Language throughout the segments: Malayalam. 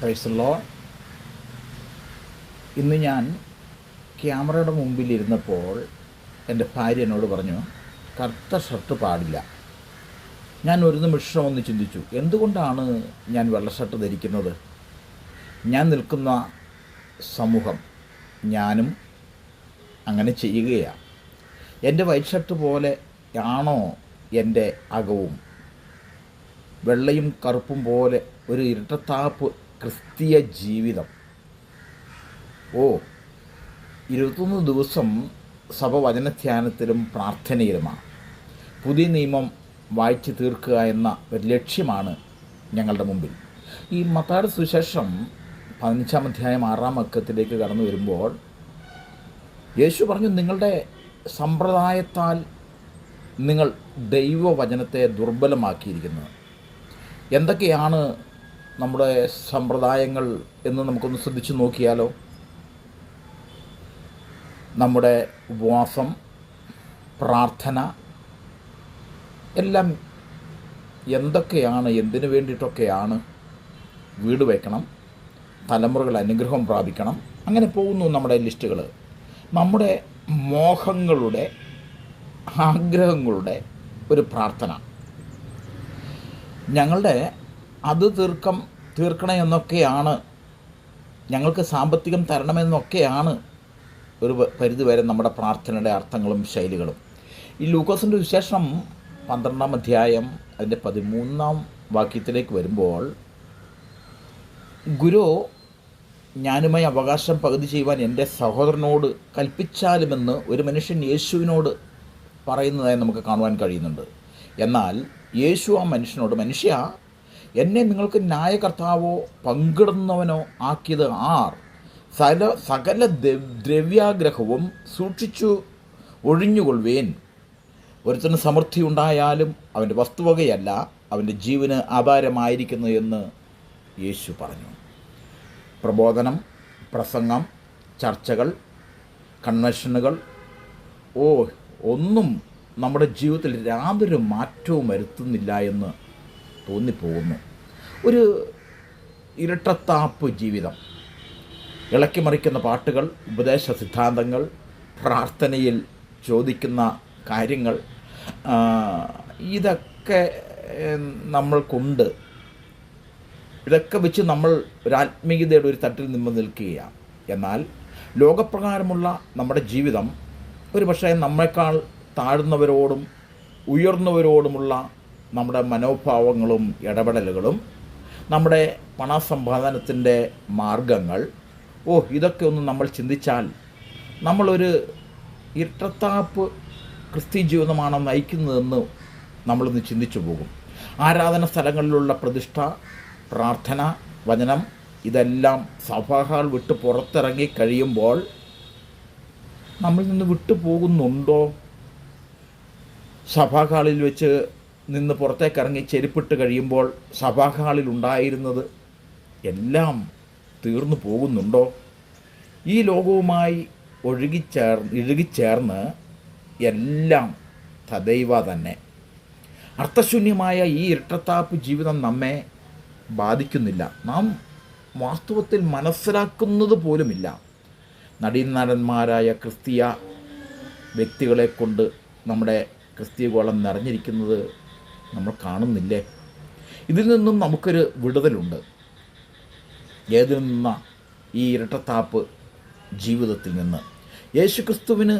Praise the Lord. ഇന്ന് ഞാൻ ക്യാമറയുടെ മുമ്പിലിരുന്നപ്പോൾ എൻ്റെ ഭാര്യ എന്നോട് പറഞ്ഞു, കറുത്ത ഷർട്ട് പാടില്ല. ഞാൻ ഒരു നിമിഷം ഒന്ന് ചിന്തിച്ചു, എന്തുകൊണ്ടാണ് ഞാൻ വെള്ള ഷർട്ട് ധരിക്കുന്നത്? ഞാൻ നിൽക്കുന്ന സമൂഹം, ഞാനും അങ്ങനെ ചെയ്യുകയാണ്. എൻ്റെ വൈറ്റ് ഷർട്ട് പോലെ ആണോ എൻ്റെ അകവും? വെള്ളയും കറുപ്പും പോലെ ഒരു ഇരട്ടത്താപ്പ് ക്രിസ്തീയ ജീവിതം. 21 ദിവസം സഭ വചനധ്യാനത്തിലും പ്രാർത്ഥനയിലുമാണ്. പുതിയ നിയമം വായിച്ചു തീർക്കുക എന്ന ഒരു ലക്ഷ്യമാണ് ഞങ്ങളുടെ മുമ്പിൽ. ഈ മത്തായിയുടെ സുവിശേഷം 15-ാം അധ്യായം 6-ാം വാക്യത്തിലേക്ക് കടന്നു വരുമ്പോൾ യേശു പറഞ്ഞു, നിങ്ങളുടെ സമ്പ്രദായത്താൽ നിങ്ങൾ ദൈവവചനത്തെ ദുർബലമാക്കിയിരിക്കുന്നത്. എന്തൊക്കെയാണ് നമ്മുടെ സമ്പ്രദായങ്ങൾ എന്ന് നമുക്കൊന്ന് ശ്രദ്ധിച്ചു നോക്കിയാലോ? നമ്മുടെ ഉപവാസം, പ്രാർത്ഥന എല്ലാം എന്തൊക്കെയാണ്, എന്തിനു വേണ്ടിയിട്ടൊക്കെയാണ്? വീട് വയ്ക്കണം, തലമുറകൾ അനുഗ്രഹം പ്രാപിക്കണം, അങ്ങനെ പോകുന്നു നമ്മുടെ ലിസ്റ്റുകൾ. നമ്മുടെ മോഹങ്ങളുടെ, ആഗ്രഹങ്ങളുടെ ഒരു പ്രാർത്ഥന. ഞങ്ങളുടെ അത് തീർക്കണേ എന്നൊക്കെയാണ്, ഞങ്ങൾക്ക് സാമ്പത്തികം തരണമെന്നൊക്കെയാണ് ഒരു പരിധിവരെ നമ്മുടെ പ്രാർത്ഥനയുടെ അർത്ഥങ്ങളും ശൈലികളും. ഈ ലൂക്കോസിൻ്റെ വിശേഷം 12-ാം അധ്യായം അതിൻ്റെ 13-ാം വാക്യത്തിലേക്ക് വരുമ്പോൾ, ഗുരു, ഞാനുമായി അവകാശം പകുതി ചെയ്യുവാൻ എൻ്റെ സഹോദരനോട് കൽപ്പിച്ചാലുമെന്ന് ഒരു മനുഷ്യൻ യേശുവിനോട് പറയുന്നതായി നമുക്ക് കാണുവാൻ കഴിയുന്നുണ്ട്. എന്നാൽ യേശു ആ മനുഷ്യനോട്, മനുഷ്യ, എന്നെ നിങ്ങൾക്ക് ന്യായകർത്താവോ പങ്കിടുന്നവനോ ആക്കിയത് ആർ? സകല ദ്രവ്യാഗ്രഹവും സൂക്ഷിച്ചു ഒഴിഞ്ഞുകൊള്ളുവേൻ. ഒരുത്തിന് സമൃദ്ധി ഉണ്ടായാലും അവൻ്റെ വസ്തുവകയല്ല അവൻ്റെ ജീവന് ആധാരമായിരിക്കുന്നു എന്ന് യേശു പറഞ്ഞു. പ്രബോധനം, പ്രസംഗം, ചർച്ചകൾ, കൺവെൻഷനുകൾ ഒന്നും നമ്മുടെ ജീവിതത്തിൽ യാതൊരു മാറ്റവും വരുത്തുന്നില്ല എന്ന് തോന്നിപ്പോകുന്നു. ഒരു ഇരട്ടത്താപ്പ് ജീവിതം, ഇളക്കിമറിക്കുന്ന പാട്ടുകൾ, ഉപദേശ സിദ്ധാന്തങ്ങൾ, പ്രാർത്ഥനയിൽ ചോദിക്കുന്ന കാര്യങ്ങൾ, ഇതൊക്കെ നമ്മൾക്കുണ്ട്. ഇതൊക്കെ വെച്ച് നമ്മൾ ഒരു ആത്മീയതയുടെ ഒരു തട്ടിൽ നിന്ന് നിൽക്കുകയാണ്. എന്നാൽ ലോകപ്രകാരമുള്ള നമ്മുടെ ജീവിതം ഒരു പക്ഷേ നമ്മളെക്കാൾ താഴ്ന്നവരോടും ഉയർന്നവരോടുമുള്ള നമ്മുടെ മനോഭാവങ്ങളും ഇടപെടലുകളും, നമ്മുടെ പണസമ്പാദനത്തിൻ്റെ മാർഗങ്ങൾ, ഇതൊക്കെ ഒന്ന് നമ്മൾ ചിന്തിച്ചാൽ നമ്മളൊരു ഇരട്ടത്താപ്പ് ക്രിസ്തീയ ജീവിതമാണ് നയിക്കുന്നതെന്ന് നമ്മളൊന്ന് ചിന്തിച്ചു പോകും. ആരാധന സ്ഥലങ്ങളിലുള്ള പ്രതിഷ്ഠ, പ്രാർത്ഥന, വചനം, ഇതെല്ലാം സഭാഹാൾ വിട്ട് പുറത്തിറങ്ങി കഴിയുമ്പോൾ നമ്മളിൽ നിന്ന് വിട്ടു പോകുന്നുണ്ടോ? സഭാഹാളിൽ വെച്ച് നിന്ന് പുറത്തേക്കിറങ്ങി ചെരുപ്പിട്ട് കഴിയുമ്പോൾ സഭാഹാളിൽ ഉണ്ടായിരുന്നത് എല്ലാം തീർന്നു പോകുന്നുണ്ടോ? ഈ ലോകവുമായി ഇഴുകിച്ചേർന്ന് എല്ലാം തദൈവ തന്നെ. അർത്ഥശൂന്യമായ ഈ ഇരട്ടത്താപ്പ് ജീവിതം നമ്മെ ബാധിക്കുന്നില്ല. നാം വാസ്തവത്തിൽ മനസ്സിലാക്കുന്നത് പോലുമില്ല. നടീനടന്മാരായ ക്രിസ്തീയ വ്യക്തികളെ കൊണ്ട് നമ്മുടെ ക്രിസ്തീയ ഗോളം നിറഞ്ഞിരിക്കുന്നത് നമ്മൾ കാണുന്നില്ലേ? ഇതിൽ നിന്നും നമുക്കൊരു വിടുതലുണ്ട്. ഏതിൽ നിന്ന? ഈ ഇരട്ടത്താപ്പ് ജീവിതത്തിൽ നിന്ന്. യേശുക്രിസ്തുവിന്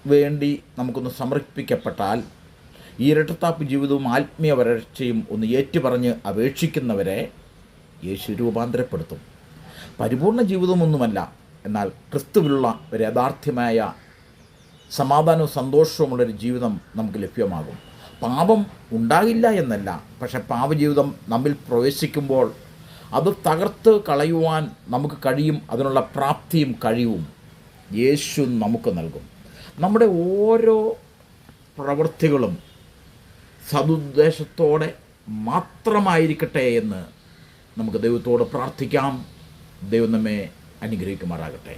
വേണ്ടി നമുക്കൊന്ന് സമർപ്പിക്കപ്പെട്ടാൽ ഈ ഇരട്ടത്താപ്പ് ജീവിതവും ആത്മീയ വരൾച്ചയും ഒന്ന് ഏറ്റുപറഞ്ഞ് അപേക്ഷിക്കുന്നവരെ യേശു രൂപാന്തരപ്പെടുത്തും. പരിപൂർണ ജീവിതമൊന്നുമല്ല, എന്നാൽ ക്രിസ്തുവിലുള്ള ഒരു യഥാർത്ഥമായ സമാധാനവും സന്തോഷവുമുള്ളൊരു ജീവിതം നമുക്ക് ലഭ്യമാകും. പാപം ഉണ്ടാകില്ല എന്നല്ല, പക്ഷെ പാപജീവിതം നമ്മിൽ പ്രവേശിക്കുമ്പോൾ അത് തകർത്ത് കളയുവാൻ നമുക്ക് കഴിയും. അതിനുള്ള പ്രാപ്തിയും കഴിവും യേശു നമുക്ക് നൽകും. നമ്മുടെ ഓരോ പ്രവൃത്തികളും സതുദ്ദേശത്തോടെ മാത്രമായിരിക്കട്ടെ എന്ന് നമുക്ക് ദൈവത്തോട് പ്രാർത്ഥിക്കാം. ദൈവം നമ്മെ അനുഗ്രഹിക്കുമാറാകട്ടെ.